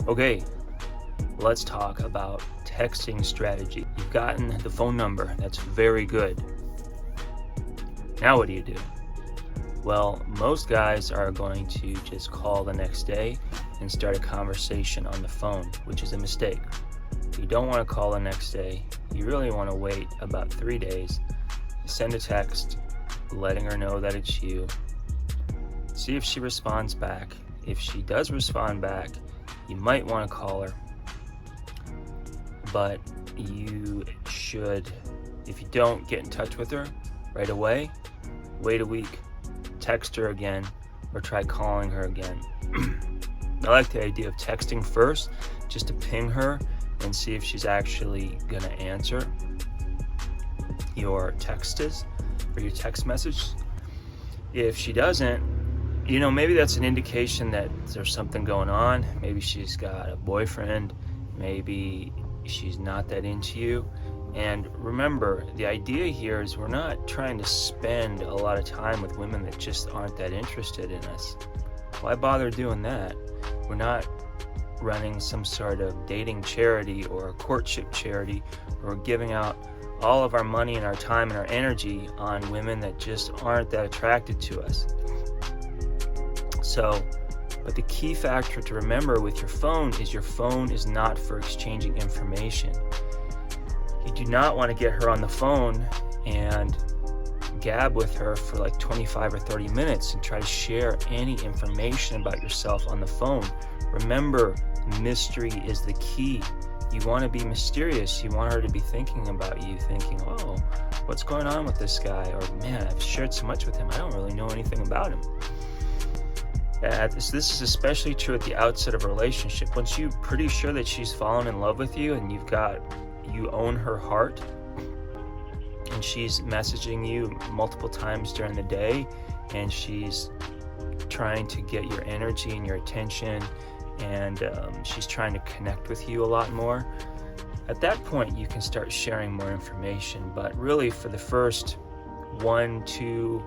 Okay, let's talk about texting strategy. You've gotten the phone number. That's very good. Now what do you do? Well, most guys are going to just call the next day and start a conversation on the phone, which is a mistake. You don't want to call the next day. You really want to wait about 3 days, send a text letting her know that it's you. See if she responds back. If she does respond back, you might want to call her. But you should, if you don't get in touch with her right away, wait a week, text her again, or try calling her again. I like the idea of texting first, just to ping her and see if she's actually gonna answer your texts or your text message. If she doesn't, maybe that's an indication that there's something going on. Maybe she's got a boyfriend, maybe she's not that into you. And remember, the idea here is we're not trying to spend a lot of time with women that just aren't that interested in us. Why bother doing that? We're not running some sort of dating charity or a courtship charity. We're giving out all of our money and our time and our energy on women that just aren't that attracted to us. But the key factor to remember with your phone is not for exchanging information. You do not want to get her on the phone and gab with her for like 25 or 30 minutes and try to share any information about yourself on the phone. Remember, mystery is the key. You want to be mysterious. You want her to be thinking about you, thinking, oh, what's going on with this guy? Or, man, I've shared so much with him, I don't really know anything about him. This is especially true at the outset of a relationship. Once you're pretty sure that she's fallen in love with you and you own her heart, and she's messaging you multiple times during the day, and she's trying to get your energy and your attention, and she's trying to connect with you a lot more, at that point you can start sharing more information. But really, for the first 1, 2,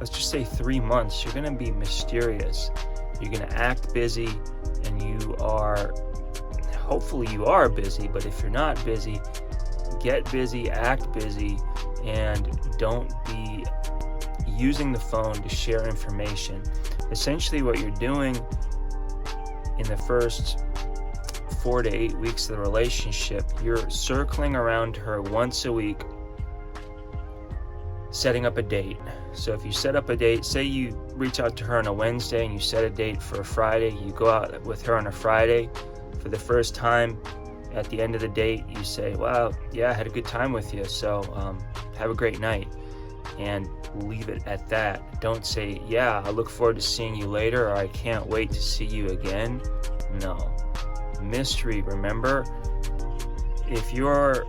let's just say 3 months, you're going to be mysterious. You're going to act busy, and hopefully you are busy, but if you're not busy, get busy, act busy, and don't be using the phone to share information. Essentially what you're doing in the first 4 to 8 weeks of the relationship, you're circling around her once a week, setting up a date. So if you set up a date, say you reach out to her on a Wednesday and you set a date for a Friday, you go out with her on a Friday. For the first time, at the end of the date, you say, wow, yeah, I had a good time with you, so have a great night, and leave it at that. Don't say, yeah, I look forward to seeing you later, or I can't wait to see you again. No. Mystery, remember, if your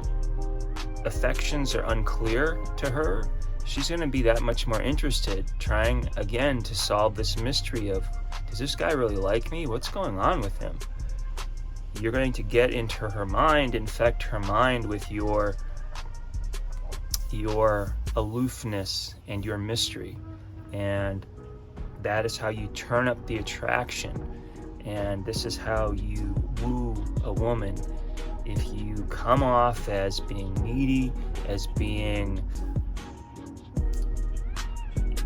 affections are unclear to her, she's going to be that much more interested, trying again to solve this mystery of, does this guy really like me? What's going on with him? You're going to get into her mind, infect her mind with your aloofness and your mystery. And that is how you turn up the attraction. And this is how you woo a woman. If you come off as being needy, as being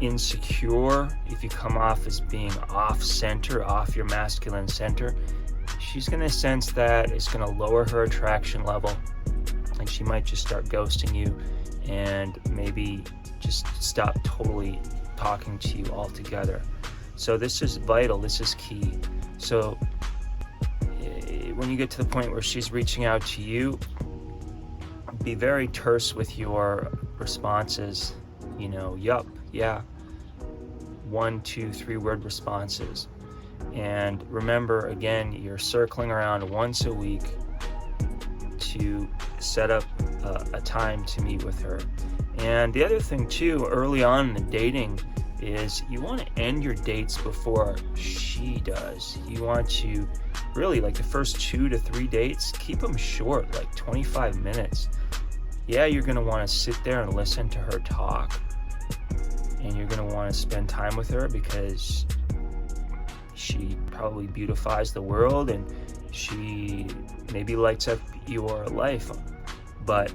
insecure, if you come off as being off center, off your masculine center, she's going to sense that. It's going to lower her attraction level, and she might just start ghosting you and maybe just stop totally talking to you altogether. So this is vital. This is key. So when you get to the point where she's reaching out to you, be very terse with your responses. Yup, yeah, 1, 2, 3 word responses. And remember, again, you're circling around once a week to set up a time to meet with her. And the other thing too, early on in the dating, is you want to end your dates before she does. You want to really, like the first 2 to 3 dates, keep them short, like 25 minutes. Yeah, you're going to want to sit there and listen to her talk, and you're going to want to spend time with her because she probably beautifies the world, and She maybe lights up your life, but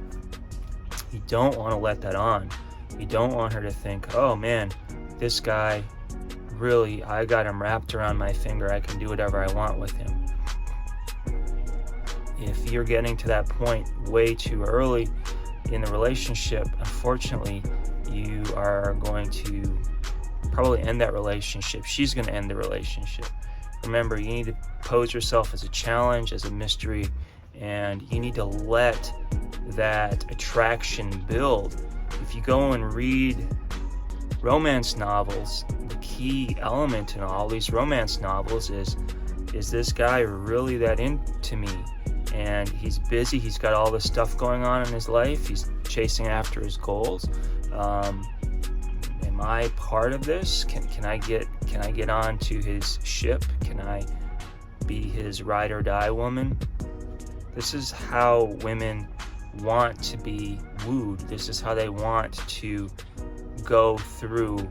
you don't want to let that on. You don't want her to think, oh man, this guy, really, I got him wrapped around my finger. I can do whatever I want with him. If you're getting to that point way too early in the relationship, unfortunately, you are going to probably end that relationship. She's going to end the relationship. Remember, you need to pose yourself as a challenge, as a mystery, and you need to let that attraction build. If you go and read romance novels, the key element in all these romance novels is this guy really that into me? And he's busy, he's got all this stuff going on in his life, he's chasing after his goals. Am I part of this? Can I get onto his ship? Can I be his ride or die woman? This is how women want to be wooed. This is how they want to go through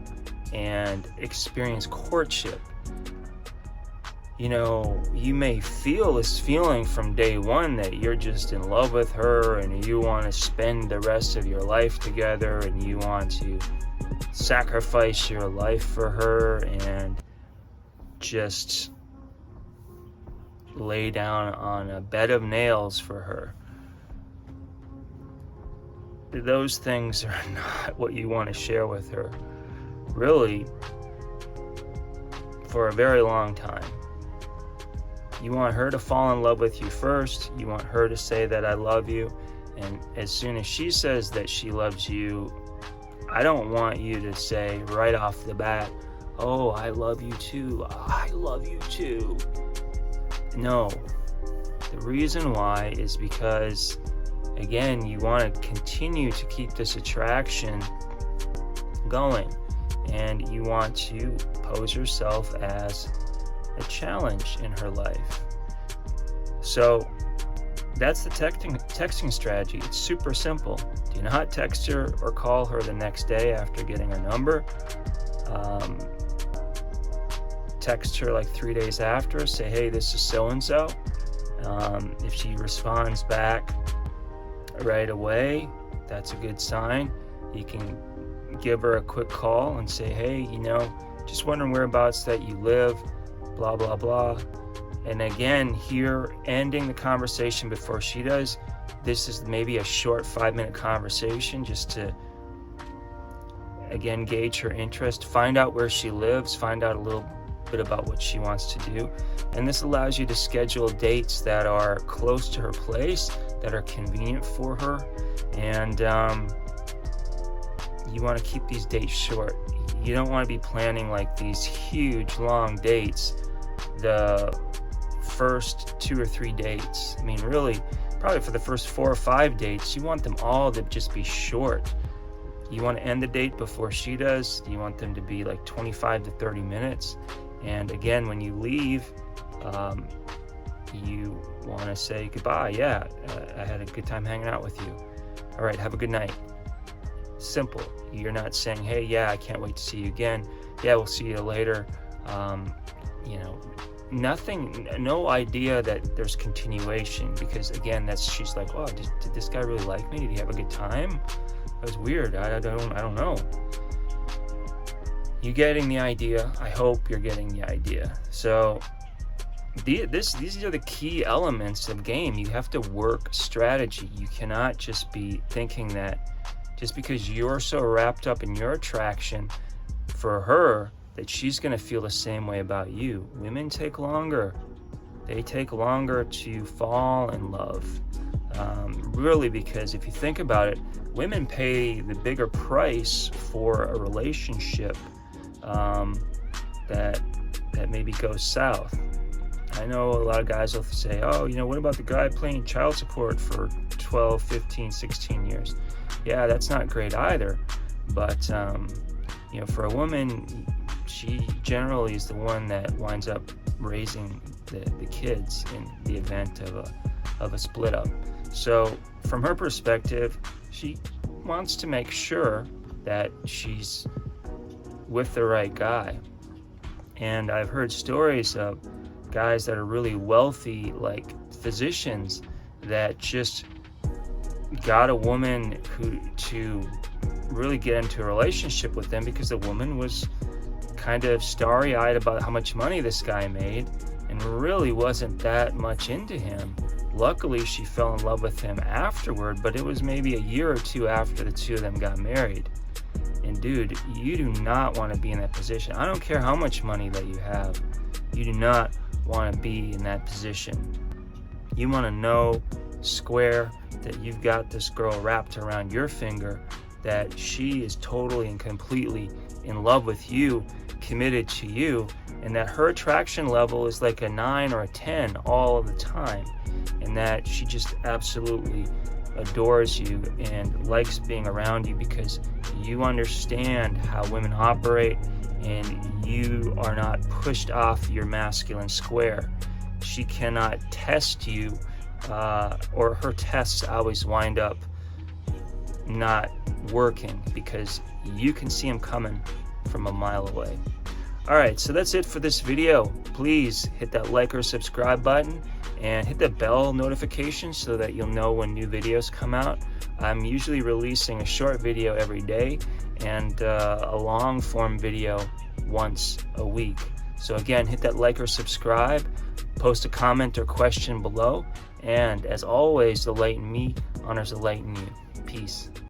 and experience courtship. You know, you may feel this feeling from day one that you're just in love with her and you want to spend the rest of your life together and you want to sacrifice your life for her and just lay down on a bed of nails for her. Those things are not what you want to share with her, really, for a very long time. You want her to fall in love with you first. You want her to say that I love you. And as soon as she says that she loves you, I don't want you to say right off the bat, oh, I love you too. I love you too. No. The reason why is because, again, you want to continue to keep this attraction going. And you want to pose yourself as a challenge in her life. So that's the texting strategy. It's super simple. Do not text her or call her the next day after getting her number. Text her like 3 days after, say, hey, this is so-and-so. If she responds back right away, that's a good sign. You can give her a quick call and say, hey, just wondering whereabouts that you live, blah, blah, blah. And again, here, ending the conversation before she does. This is maybe a short 5-minute conversation just to, again, gauge her interest, find out where she lives, find out a little bit about what she wants to do. And this allows you to schedule dates that are close to her place, that are convenient for her. And you want to keep these dates short. You don't want to be planning like these huge, long dates the first 2 or 3 dates. I mean, really, probably for the first 4 or 5 dates, you want them all to just be short. You want to end the date before she does. You want them to be like 25 to 30 minutes. And again, when you leave, you want to say goodbye. Yeah, I had a good time hanging out with you. All right, have a good night. Simple. You're not saying, hey, yeah, I can't wait to see you again. Yeah, we'll see you later. Nothing, no idea that there's continuation, because again, she's like, oh, did this guy really like me? Did he have a good time? That was weird. I don't know. You getting the idea? I hope you're getting the idea. So these are the key elements of game. You have to work strategy. You cannot just be thinking that just because you're so wrapped up in your attraction for her that she's going to feel the same way about you. Women take longer. They take longer to fall in love. Really, because if you think about it, women pay the bigger price for a relationship that maybe goes south. I know a lot of guys will say, oh, what about the guy paying child support for 12, 15, 16 years? Yeah, that's not great either. But, for a woman, she generally is the one that winds up raising the kids in the event of a split up. So from her perspective, she wants to make sure that she's with the right guy. And I've heard stories of guys that are really wealthy, like physicians, that just got a woman to really get into a relationship with them because the woman was kind of starry-eyed about how much money this guy made and really wasn't that much into him. Luckily, she fell in love with him afterward, but it was maybe a year or two after the two of them got married. And dude, you do not want to be in that position. I don't care how much money that you have. You do not want to be in that position. You want to know square that you've got this girl wrapped around your finger, that she is totally and completely in love with you, committed to you, and that her attraction level is like a 9 or a 10 all of the time, and that she just absolutely adores you and likes being around you because you understand how women operate and you are not pushed off your masculine square. She cannot test you, or her tests always wind up not working because you can see them coming from a mile away. Alright, so that's it for this video. Please hit that like or subscribe button and hit the bell notification so that you'll know when new videos come out. I'm usually releasing a short video every day and a long form video once a week. So again, hit that like or subscribe, post a comment or question below, and as always, the light in me honors the light in you. Peace.